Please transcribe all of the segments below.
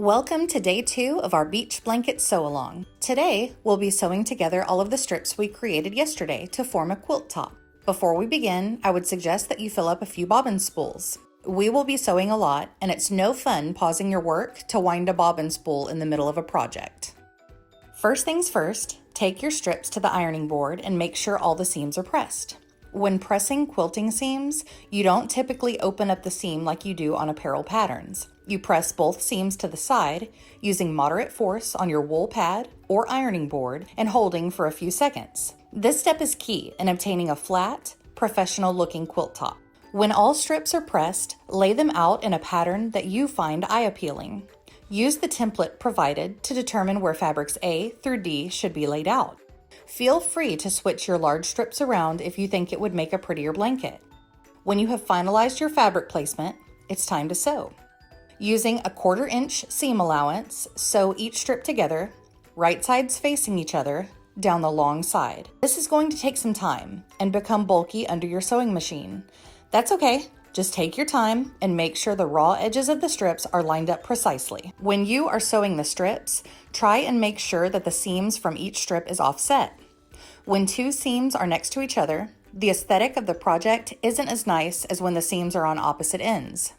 Welcome to day 2 of our beach blanket sew-along. Today, we'll be sewing together all of the strips we created yesterday to form a quilt top. Before we begin, I would suggest that you fill up a few bobbin spools. We will be sewing a lot, and it's no fun pausing your work to wind a bobbin spool in the middle of a project. First things first, take your strips to the ironing board and make sure all the seams are pressed. When pressing quilting seams, you don't typically open up the seam like you do on apparel patterns. You press both seams to the side, using moderate force on your wool pad or ironing board and holding for a few seconds. This step is key in obtaining a flat, professional-looking quilt top. When all strips are pressed, lay them out in a pattern that you find eye-appealing. Use the template provided to determine where fabrics A through D should be laid out. Feel free to switch your large strips around if you think it would make a prettier blanket. When you have finalized your fabric placement, it's time to sew. Using a 1/4 inch seam allowance, sew each strip together, right sides facing each other, down the long side. This is going to take some time and become bulky under your sewing machine. That's okay. Just take your time and make sure the raw edges of the strips are lined up precisely. When you are sewing the strips, try and make sure that the seams from each strip is offset. When two seams are next to each other, the aesthetic of the project isn't as nice as when the seams are on opposite ends.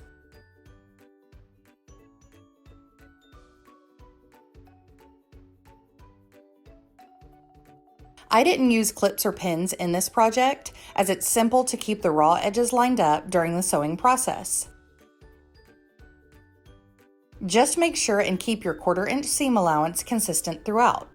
I didn't use clips or pins in this project, as it's simple to keep the raw edges lined up during the sewing process. Just make sure and keep your 1/4 inch seam allowance consistent throughout.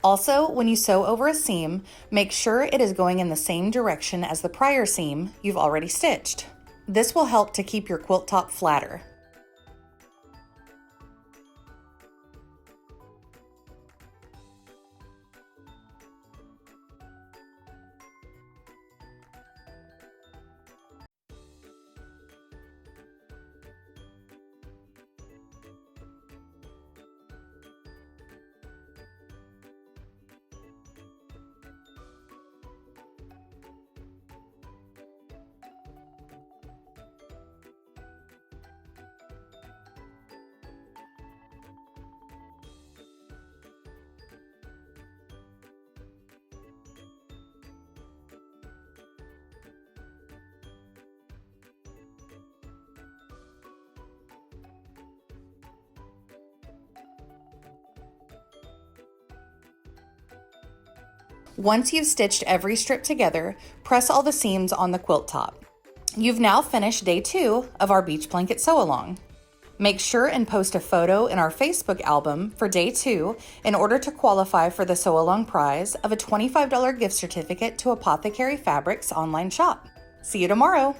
Also, when you sew over a seam, make sure it is going in the same direction as the prior seam you've already stitched. This will help to keep your quilt top flatter. Once you've stitched every strip together, press all the seams on the quilt top. You've now finished day 2 of our beach blanket sew-along. Make sure and post a photo in our Facebook album for day 2 in order to qualify for the sew-along prize of a $25 gift certificate to Apothecary Fabrics online shop. See you tomorrow!